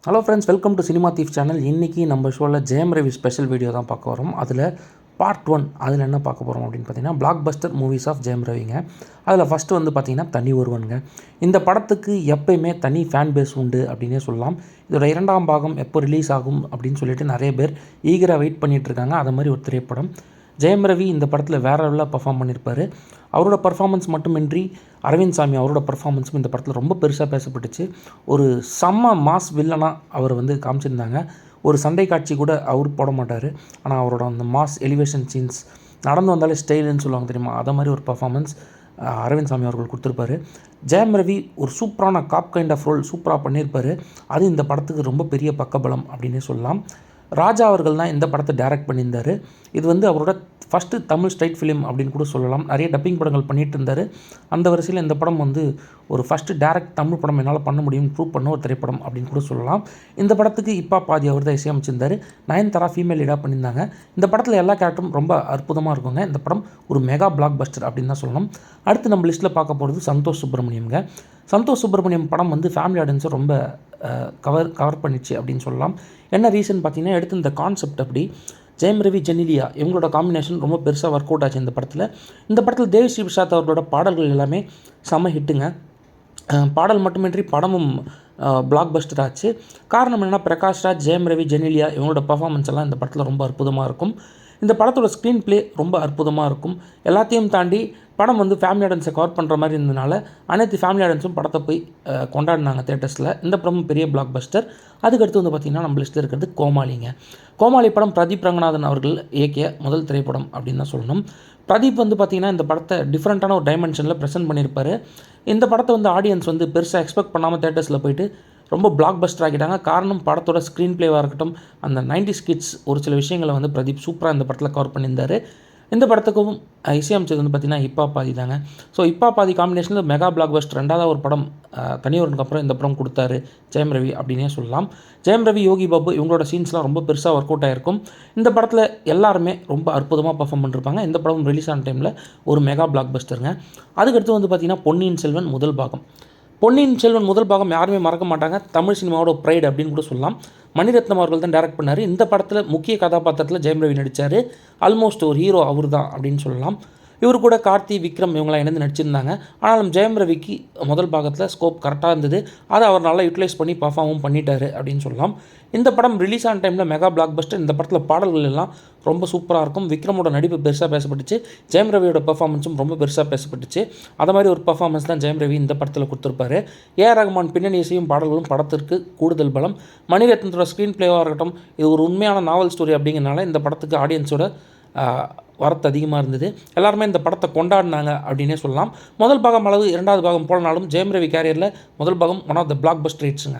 Hello friends, welcome to cinema thief channel. இன்றைக்கி நம்ம ஷோவில் ஜெயம் ரவி ஸ்பெஷல் வீடியோ தான் பார்க்க வரோம். அதில் பார்ட் 1 அதில் என்ன பார்க்க போகிறோம் அப்படின்னு பார்த்தீங்கன்னா, பிளாக் பஸ்டர் மூவிஸ் ஆஃப் ஜெயம் ரவிங்க. அதில் ஃபஸ்ட்டு வந்து பார்த்திங்கன்னா தனி ஒருவனுங்க. இந்த படத்துக்கு எப்பயுமே தனி ஃபேன் பேஸ் உண்டு அப்படின்னே சொல்லலாம். இதோட 2ஆம் பாகம் எப்போ ரிலீஸ் ஆகும் அப்படின்னு சொல்லிட்டு நிறைய பேர் ஈகராக வெயிட் பண்ணிகிட்ருக்காங்க. அது மாதிரி ஒரு திரைப்படம். ஜெயம் ரவி இந்த படத்தில் வேறு லெவலில் பர்ஃபார்ம் பண்ணியிருப்பார். அவரோட பர்ஃபார்மன்ஸ் மட்டுமின்றி அரவிந்த் சாமி அவரோட பர்ஃபார்மன்ஸும் இந்த படத்தில் ரொம்ப பெருசாக பேசப்பட்டுச்சு. ஒரு செம்ம மாஸ் வில்லனாக அவர் வந்து காமிச்சிருந்தாங்க. ஒரு சண்டை காட்சி கூட அவர் போட மாட்டார். ஆனால் அவரோட அந்த மாஸ் எலிவேஷன் சீன்ஸ், நடந்து வந்தாலே ஸ்டைலுன்னு சொல்லுவாங்க தெரியுமா, அதை மாதிரி ஒரு பர்ஃபார்மன்ஸ் அரவிந்த் சாமி அவர்கள் கொடுத்துருப்பாரு. ஜெயம் ரவி ஒரு சூப்பரான காப் கைண்ட் ஆஃப் ரோல் சூப்பராக பண்ணியிருப்பார். அது இந்த படத்துக்கு ரொம்ப பெரிய பக்கபலம் அப்படின்னே சொல்லலாம். ராஜா அவர்கள் தான் இந்த படத்தை டைரக்ட் பண்ணியிருந்தார். இது வந்து அவரோட ஃபஸ்ட்டு தமிழ் ஸ்ட்ரைட் ஃபிலிம் அப்படின்னு கூட சொல்லலாம். நிறைய டப்பிங் படங்கள் பண்ணிகிட்டு இருந்தார். அந்த வரிசையில் இந்த படம் வந்து ஒரு ஃபஸ்ட்டு டைரக்ட் தமிழ் படம் என்னால் பண்ண முடியும் ப்ரூவ் பண்ண ஒரு திரைப்படம் அப்படின்னு கூட சொல்லலாம். இந்த படத்துக்கு இப்பா பாதி அவர் தான் இசையமைச்சிருந்தார். நயன்தாரா ஃபீமேல் லீடாக பண்ணியிருந்தாங்க. இந்த படத்தில் எல்லா கேரக்டரும் ரொம்ப அற்புதமாக இருக்குங்க. இந்த படம் ஒரு மெகா பிளாக் பஸ்டர் அப்படின்னு தான் சொல்லணும். அடுத்து நம்ம லிஸ்ட்டில் பார்க்க போகிறது சந்தோஷ் சுப்ரமணியம்ங்க. சந்தோஷ் சுப்ரமணியம் படம் வந்து ஃபேமிலி ஆடியன்ஸை ரொம்ப கவர் பண்ணிச்சு அப்படின்னு சொல்லலாம். என்ன ரீசன் பார்த்தீங்கன்னா, எடுத்து இந்த கான்செப்ட் அப்படி ஜெயம் ரவி ஜெனிலியா இவங்களோட காம்பினேஷன் ரொம்ப பெருசாக ஒர்க் அவுட் ஆச்சு இந்த படத்தில். இந்த படத்தில் தேவிஸ்ரீ பிரசாத் அவர்களோட பாடல்கள் எல்லாமே செம்ம ஹிட்டுங்க. பாடல் மட்டுமின்றி படமும் பிளாக் பஸ்டர் ஆச்சு. காரணம் என்னென்னா, பிரகாஷ் ராஜ், ஜெயம் ரவி, ஜெனிலியா இவங்களோட பர்ஃபார்மன்ஸ் எல்லாம் இந்த படத்தில் ரொம்ப அற்புதமாக இருக்கும். இந்த படத்தோட ஸ்க்ரீன் ப்ளே ரொம்ப அற்புதமாக இருக்கும். எல்லாத்தையும் தாண்டி படம் வந்து ஃபேமிலி ஆடியன்ஸை கவர் பண்ணுற மாதிரி இருந்ததுனால அனைத்து ஃபேமிலி ஆடியன்ஸும் படத்தை போய் கொண்டாடினாங்க தேட்டர்ஸில். இந்த படமும் பெரிய பிளாக் பஸ்டர். அதுக்கடுத்து வந்து பார்த்திங்கன்னா, நம்ம லிஸ்ட்டில் இருக்கிறது கோமாளிங்க. கோமாளி படம் பிரதீப் ரங்கநாதன் அவர்கள் இயக்கிய முதல் திரைப்படம் அப்படின்னு தான் சொல்லணும். பிரதீப் வந்து பார்த்திங்கன்னா, இந்த படத்தை டிஃப்ரெண்ட்டான ஒரு டைமென்ஷனில் ப்ரெசென்ட் பண்ணியிருப்பார். இந்த படத்தை வந்து ஆடியன்ஸ் வந்து பெருசாக எக்ஸ்பெக்ட் பண்ணாமல் தேட்டர்ஸில் போயிட்டு ரொம்ப பிளாக் பஸ்டர் ஆக்கிட்டாங்க. காரணம், படத்தோட ஸ்க்ரீன் ப்ளேவாக இருக்கட்டும், அந்த 90s கிட்ஸ் ஒரு சில விஷயங்களை வந்து பிரதீப் சூப்பராக இந்த படத்தில் கவர் பண்ணியிருந்தார். இந்த படத்துக்கும் இசையமைச்சது வந்து பார்த்திங்கன்னா இப்பா பாதி தாங்க. ஸோ இப்பா பாதி காம்பினேஷனில் மெகா பிளாக் பஸ்டர் ரெண்டாவது ஒரு படம் தனியொருனுக்கு அப்புறம் இந்த படம் கொடுத்தாரு ஜெயம் ரவி அப்படின்னே சொல்லலாம். ஜெயம் ரவி, யோகி பாபு இவங்களோட சீன்ஸ்லாம் ரொம்ப பெருசாக ஒர்க் அவுட் ஆகிருக்கும். இந்த படத்தில் எல்லாருமே ரொம்ப அற்புதமாக பர்ஃபார்ம் பண்ணிருப்பாங்க. இந்த படம் ரிலீஸ் ஆன டைமில் ஒரு மெகா பிளாக் பஸ்டருங்க. அதுக்கடுத்து வந்து பார்த்திங்கன்னா பொன்னியின் செல்வன் முதல் பாகம். பொன்னியின் செல்வன் முதல் பாகம் யாருமே மறக்க மாட்டாங்க. தமிழ் சினிமாவோட ப்ரைட் அப்படின்னு கூட சொல்லலாம். மணிரத்னம் அவர்கள் தான் டைரக்ட் பண்ணார். இந்த படத்தில் முக்கிய கதாபாத்திரத்தில் ஜெயம் ரவி நடித்தார். ஆல்மோஸ்ட் ஒரு ஹீரோ அவர் தான் அப்படின்னு சொல்லலாம். இவர் கூட கார்த்தி, விக்ரம் இவங்களாம் இணைந்து நடிச்சிருந்தாங்க. ஆனாலும் ஜெயம் ரவிக்கு முதல் பாகத்தில் ஸ்கோப் கரெக்டாக இருந்தது. அதை அவர் நல்லா யூட்டிலைஸ் பண்ணி பர்ஃபார்மும் பண்ணிட்டார் அப்படின்னு சொல்லலாம். இந்த படம் ரிலீஸ் ஆன டைமில் மெகா பிளாக் பஸ்டர். இந்த படத்தில் பாடல்கள் எல்லாம் ரொம்ப சூப்பராக இருக்கும். விக்ரமோட நடிப்பு பெருசாக பேசப்பட்டுச்சு. ஜெயம் ரவியோட பர்ஃபார்மன்ஸும் ரொம்ப பெருசாக பேசப்பட்டுச்சு. அது மாதிரி ஒரு பர்ஃபார்மன்ஸ் தான் ஜெயம் ரவி இந்த படத்தில் கொடுத்துருப்பாரு. ஏஆர் ரகுமான் பின்னணி இசையும் பாடல்களும் படத்திற்கு கூடுதல் பலம். மணிரத்னத்தோட ஸ்க்ரீன் பிளேவாக இருக்கட்டும், இது ஒரு உண்மையான நாவல் ஸ்டோரி அப்படிங்கிறனால இந்த படத்துக்கு ஆடியன்ஸோட வரத்து அதிகமாக இருந்தது. எல்லாருமே இந்த படத்தை கொண்டாடினாங்க அப்படின்னே சொல்லலாம். முதல் பாகம் அளவு இரண்டாவது பாகம் போலனாலும் ஜெயம் ரவி கேரியரில் முதல் பாகம் one of the blockbuster ஹிட்ஸுங்க.